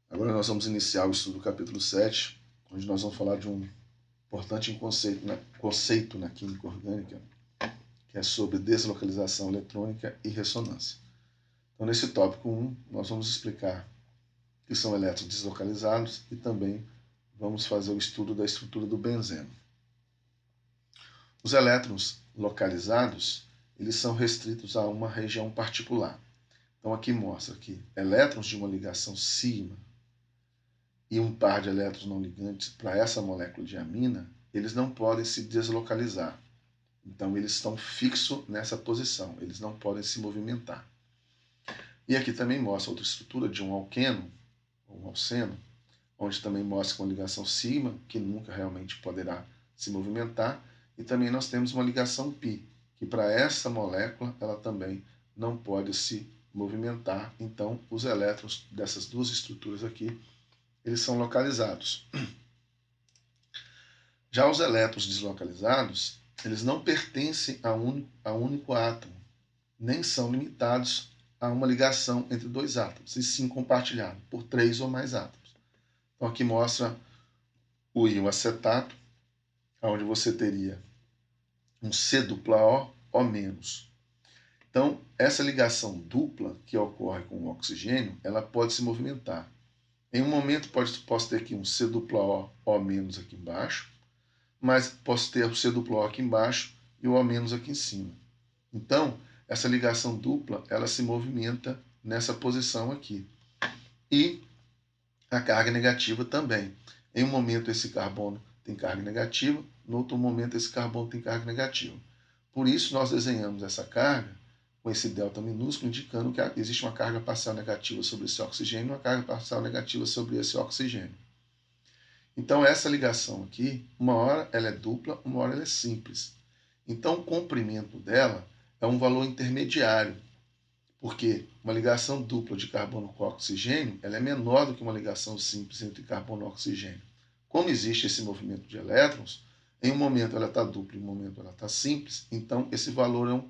Agora nós vamos iniciar o estudo do capítulo 7, onde nós vamos falar de um importante conceito na química orgânica, que é sobre deslocalização eletrônica e ressonância. Então, nesse tópico 1, nós vamos explicar o que são elétrons deslocalizados e também vamos fazer o estudo da estrutura do benzeno. Os elétrons localizados, eles são restritos a uma região particular. Então, aqui mostra que elétrons de uma ligação sigma e um par de elétrons não ligantes para essa molécula de amina, eles não podem se deslocalizar. Então, eles estão fixos nessa posição, eles não podem se movimentar. E aqui também mostra outra estrutura de um alqueno, ou um alceno, onde também mostra uma ligação sigma, que nunca realmente poderá se movimentar, e também nós temos uma ligação pi, que para essa molécula ela também não pode se movimentar. Então, os elétrons dessas duas estruturas aqui, eles são localizados. Já os elétrons deslocalizados, eles não pertencem a um único átomo, nem são limitados a uma ligação entre dois átomos, e sim compartilhado por 3 ou mais átomos. Então aqui mostra o íon acetato, onde você teria um C-O, O-. Então, essa ligação dupla que ocorre com o oxigênio, ela pode se movimentar. Em um momento posso ter aqui um C-O, O- aqui embaixo, mas posso ter o C-O aqui embaixo e o O- aqui em cima. Então, essa ligação dupla, ela se movimenta nessa posição aqui. E a carga negativa também. Em um momento esse carbono tem carga negativa, no outro momento esse carbono tem carga negativa. Por isso nós desenhamos essa carga com esse delta minúsculo, indicando que existe uma carga parcial negativa sobre esse oxigênio e uma carga parcial negativa sobre esse oxigênio. Então essa ligação aqui, uma hora ela é dupla, uma hora ela é simples. Então o comprimento dela é um valor intermediário, porque uma ligação dupla de carbono com oxigênio ela é menor do que uma ligação simples entre carbono e oxigênio. Como existe esse movimento de elétrons, em um momento ela está dupla, em um momento ela está simples, então esse valor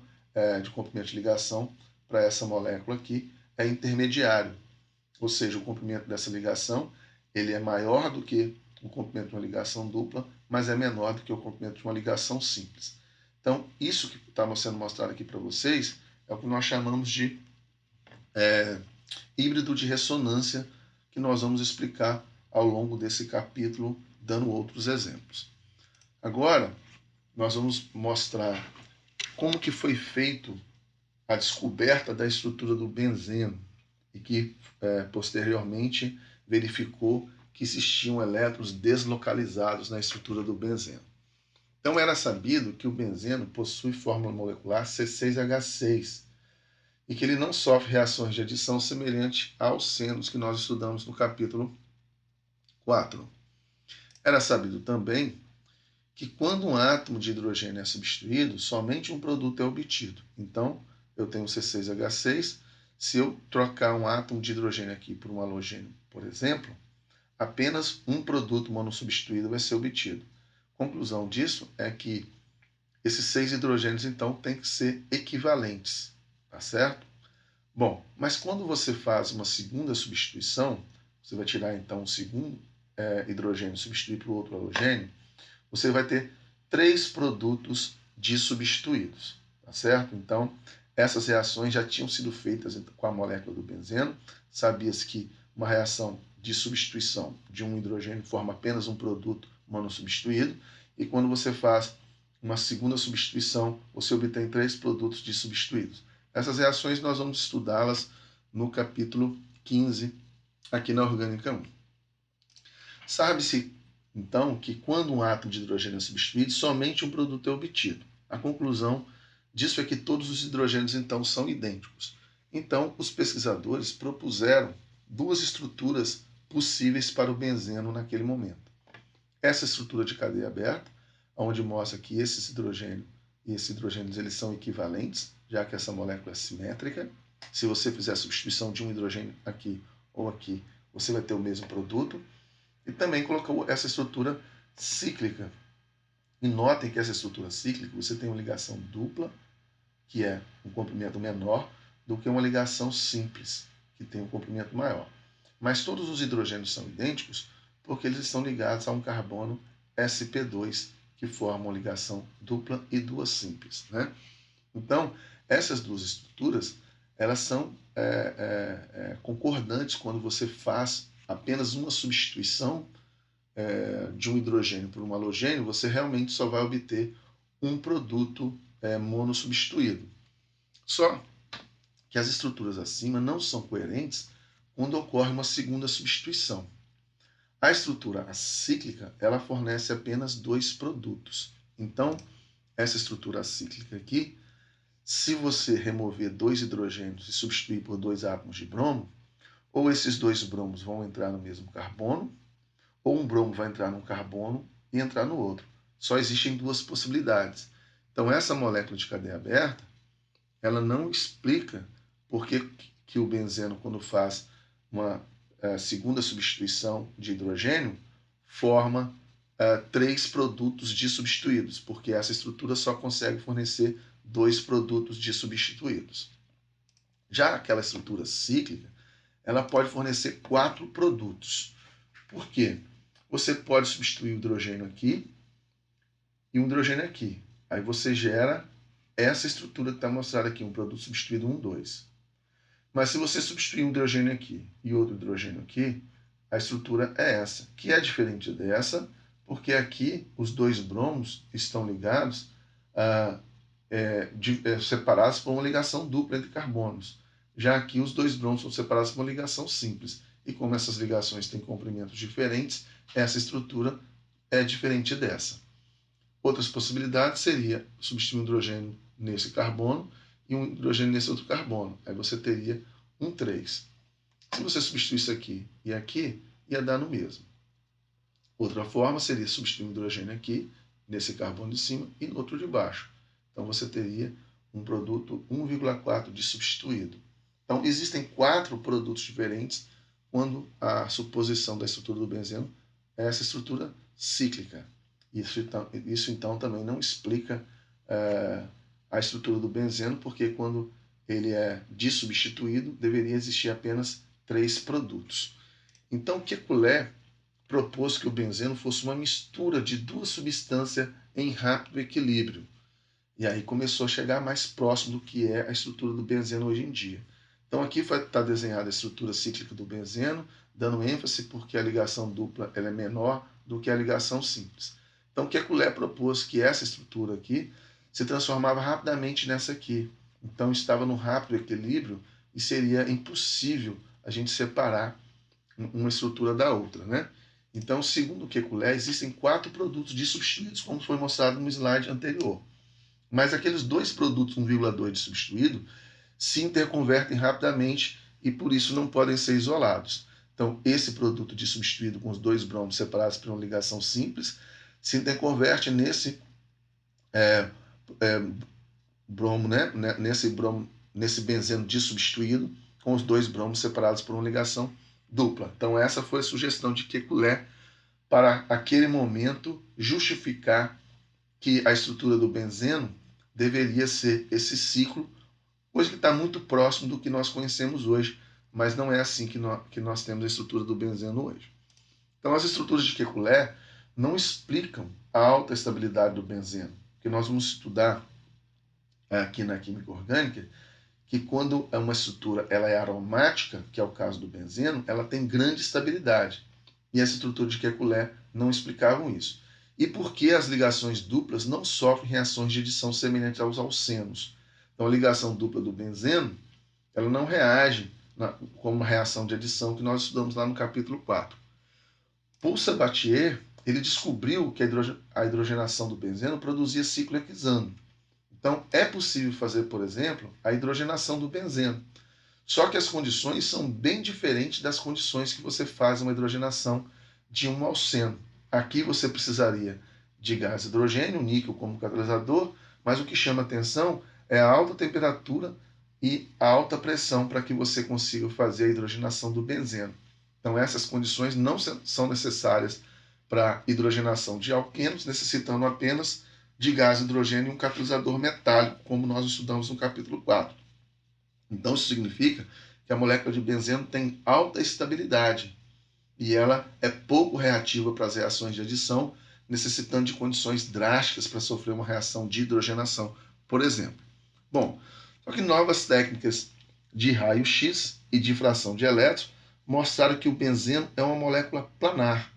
de comprimento de ligação para essa molécula aqui é intermediário, ou seja, o comprimento dessa ligação ele é maior do que o comprimento de uma ligação dupla, mas é menor do que o comprimento de uma ligação simples. Então, isso que está sendo mostrado aqui para vocês é o que nós chamamos de híbrido de ressonância, que nós vamos explicar ao longo desse capítulo, dando outros exemplos. Agora, nós vamos mostrar como que foi feito a descoberta da estrutura do benzeno e que posteriormente verificou que existiam elétrons deslocalizados na estrutura do benzeno. Então era sabido que o benzeno possui fórmula molecular C6H6 e que ele não sofre reações de adição semelhante aos senos que nós estudamos no capítulo 4. Era sabido também que quando um átomo de hidrogênio é substituído, somente um produto é obtido. Então, eu tenho C6H6, se eu trocar um átomo de hidrogênio aqui por um halogênio, por exemplo, apenas um produto monossubstituído vai ser obtido. Conclusão disso é que esses 6 hidrogênios, então, têm que ser equivalentes, tá certo? Bom, mas quando você faz uma segunda substituição, você vai tirar, então, um segundo hidrogênio e substituir por outro halogênio, você vai ter 3 produtos dissubstituídos, tá certo? Então, essas reações já tinham sido feitas com a molécula do benzeno, sabia-se que uma reação de substituição de um hidrogênio forma apenas um produto monossubstituído, e quando você faz uma segunda substituição, você obtém 3 produtos dissubstituídos. Essas reações nós vamos estudá-las no capítulo 15, aqui na Orgânica 1. Sabe-se, então, que quando um átomo de hidrogênio é substituído, somente um produto é obtido. A conclusão disso é que todos os hidrogênios, então, são idênticos. Então, os pesquisadores propuseram 2 estruturas possíveis para o benzeno naquele momento. Essa estrutura de cadeia aberta, onde mostra que esses hidrogênios e esses hidrogênios eles são equivalentes, já que essa molécula é simétrica. Se você fizer a substituição de um hidrogênio aqui ou aqui, você vai ter o mesmo produto. E também colocou essa estrutura cíclica. E notem que essa estrutura cíclica, você tem uma ligação dupla, que é um comprimento menor, do que uma ligação simples, que tem um comprimento maior. mas todos os hidrogênios são idênticos porque eles estão ligados a um carbono sp2, que forma uma ligação dupla e duas simples, né? Então, essas duas estruturas, elas são concordantes quando você faz apenas uma substituição de um hidrogênio por um halogênio, você realmente só vai obter um produto monossubstituído. Só que as estruturas acima não são coerentes quando ocorre uma segunda substituição. A estrutura acíclica, ela fornece apenas dois produtos. Então, essa estrutura acíclica aqui, se você remover dois hidrogênios e substituir por dois átomos de bromo, ou esses dois bromos vão entrar no mesmo carbono, ou um bromo vai entrar num carbono e entrar no outro. Só existem duas possibilidades. Então, essa molécula de cadeia aberta, ela não explica por que o benzeno, quando faz uma segunda substituição de hidrogênio, forma três produtos dissubstituídos, porque essa estrutura só consegue fornecer dois produtos dissubstituídos. Já aquela estrutura cíclica, ela pode fornecer quatro produtos. Por quê? Você pode substituir o hidrogênio aqui e um hidrogênio aqui. Aí você gera essa estrutura que está mostrada aqui, um produto substituído 1, 2. Mas se você substituir um hidrogênio aqui e outro hidrogênio aqui, a estrutura é essa, que é diferente dessa, porque aqui os dois bromos estão ligados, separados por uma ligação dupla entre carbonos. Já aqui os dois bromos são separados por uma ligação simples. E como essas ligações têm comprimentos diferentes, essa estrutura é diferente dessa. Outras possibilidades seria substituir um hidrogênio nesse carbono e um hidrogênio nesse outro carbono. Aí você teria um 3. Se você substituir isso aqui e aqui, ia dar no mesmo. Outra forma seria substituir um hidrogênio aqui, nesse carbono de cima, e no outro de baixo. Então você teria um produto 1,4 de substituído. Então existem quatro produtos diferentes quando a suposição da estrutura do benzeno é essa estrutura cíclica. Isso então também não explica a estrutura do benzeno, porque quando ele é dissubstituído, deveria existir apenas três produtos. Então, Kekulé propôs que o benzeno fosse uma mistura de duas substâncias em rápido equilíbrio. E aí começou a chegar mais próximo do que é a estrutura do benzeno hoje em dia. Então, aqui está desenhada a estrutura cíclica do benzeno, dando ênfase porque a ligação dupla ela é menor do que a ligação simples. Então, Kekulé propôs que essa estrutura aqui se transformava rapidamente nessa aqui. Então, estava no rápido equilíbrio e seria impossível a gente separar uma estrutura da outra, né? Então, segundo Kekulé, existem quatro produtos dissubstituídos, como foi mostrado no slide anterior. Mas aqueles dois produtos 1,2 de substituído se interconvertem rapidamente e, por isso, não podem ser isolados. Então, esse produto dissubstituído com os dois bromos separados por uma ligação simples se interconverte nesse bromo, né? Nesse benzeno dissubstituído com os dois bromos separados por uma ligação dupla. Então, essa foi a sugestão de Kekulé para, aquele momento, justificar que a estrutura do benzeno deveria ser esse ciclo, coisa que está muito próximo do que nós conhecemos hoje, mas não é assim que nós temos a estrutura do benzeno hoje. Então, as estruturas de Kekulé não explicam a alta estabilidade do benzeno, que nós vamos estudar aqui na química orgânica, que quando uma estrutura ela é aromática, que é o caso do benzeno, ela tem grande estabilidade. E essa estrutura de Kekulé não explicavam isso. E por que as ligações duplas não sofrem reações de adição semelhantes aos alcenos? Então, a ligação dupla do benzeno, ela não reage como uma reação de adição que nós estudamos lá no capítulo 4. Paul Sabatier, ele descobriu que a hidrogenação do benzeno produzia ciclo hexano. Então, é possível fazer, por exemplo, a hidrogenação do benzeno. Só que as condições são bem diferentes das condições que você faz uma hidrogenação de um alceno. Aqui você precisaria de gás hidrogênio, níquel como catalisador, mas o que chama atenção é a alta temperatura e a alta pressão para que você consiga fazer a hidrogenação do benzeno. Então, essas condições não são necessárias para a hidrogenação de alquenos, necessitando apenas de gás hidrogênio e um catalisador metálico, como nós estudamos no capítulo 4. Então, isso significa que a molécula de benzeno tem alta estabilidade e ela é pouco reativa para as reações de adição, necessitando de condições drásticas para sofrer uma reação de hidrogenação, por exemplo. Bom, só que novas técnicas de raio-x e difração de elétrons mostraram que o benzeno é uma molécula planar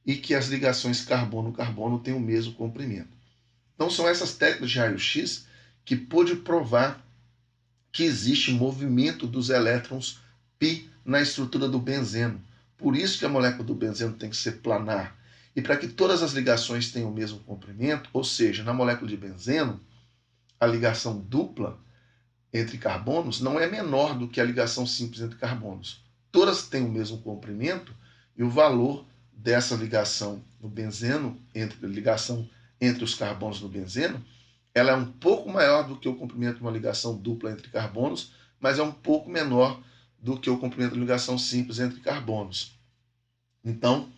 e que as ligações carbono-carbono têm o mesmo comprimento. Então são essas técnicas de raio-x que pôde provar que existe movimento dos elétrons π na estrutura do benzeno. Por isso que a molécula do benzeno tem que ser planar. E para que todas as ligações tenham o mesmo comprimento, ou seja, na molécula de benzeno, a ligação dupla entre carbonos não é menor do que a ligação simples entre carbonos. Todas têm o mesmo comprimento e o valor dessa ligação no benzeno, ligação entre os carbonos no benzeno, ela é um pouco maior do que o comprimento de uma ligação dupla entre carbonos, mas é um pouco menor do que o comprimento de ligação simples entre carbonos. Então,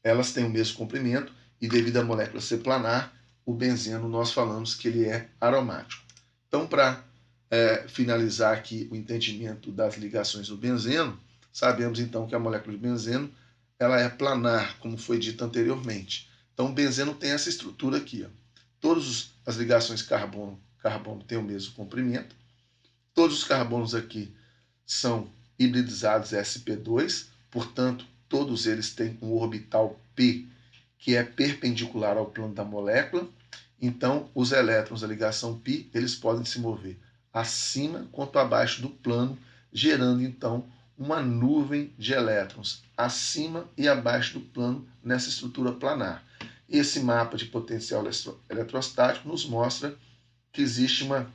elas têm o mesmo comprimento e devido à molécula ser planar, o benzeno nós falamos que ele é aromático. Então, para finalizar aqui o entendimento das ligações do benzeno, sabemos então que a molécula de benzeno ela é planar, como foi dito anteriormente. Então, o benzeno tem essa estrutura aqui. Ó. Todas as ligações carbono têm o mesmo comprimento. Todos os carbonos aqui são hibridizados sp2, portanto, todos eles têm um orbital p que é perpendicular ao plano da molécula. Então, os elétrons da ligação π, eles podem se mover acima quanto abaixo do plano, gerando então uma nuvem de elétrons acima e abaixo do plano nessa estrutura planar. Esse mapa de potencial eletrostático nos mostra que existe uma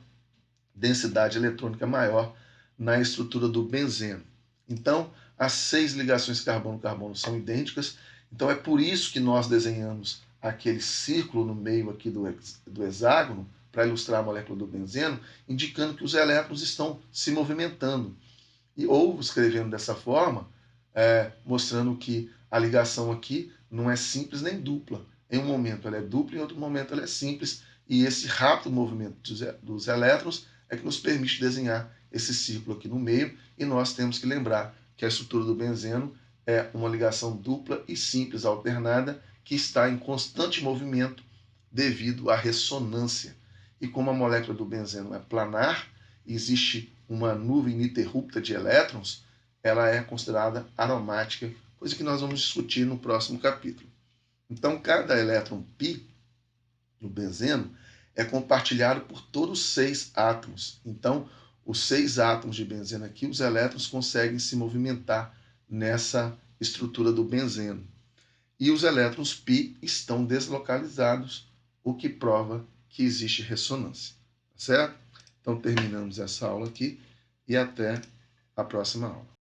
densidade eletrônica maior na estrutura do benzeno. Então, as 6 ligações carbono-carbono são idênticas, então é por isso que nós desenhamos aquele círculo no meio aqui do hexágono, para ilustrar a molécula do benzeno, indicando que os elétrons estão se movimentando. Ou escrevendo dessa forma, mostrando que a ligação aqui não é simples nem dupla. Em um momento ela é dupla, em outro momento ela é simples, e esse rápido movimento dos elétrons é que nos permite desenhar esse círculo aqui no meio, e nós temos que lembrar que a estrutura do benzeno é uma ligação dupla e simples alternada que está em constante movimento devido à ressonância. E como a molécula do benzeno é planar, existe uma nuvem ininterrupta de elétrons, ela é considerada aromática, coisa que nós vamos discutir no próximo capítulo. Então, cada elétron π no benzeno é compartilhado por todos os 6 átomos. Então, os 6 átomos de benzeno aqui, os elétrons conseguem se movimentar nessa estrutura do benzeno. E os elétrons π estão deslocalizados, o que prova que existe ressonância. Certo? Então, terminamos essa aula aqui e até a próxima aula.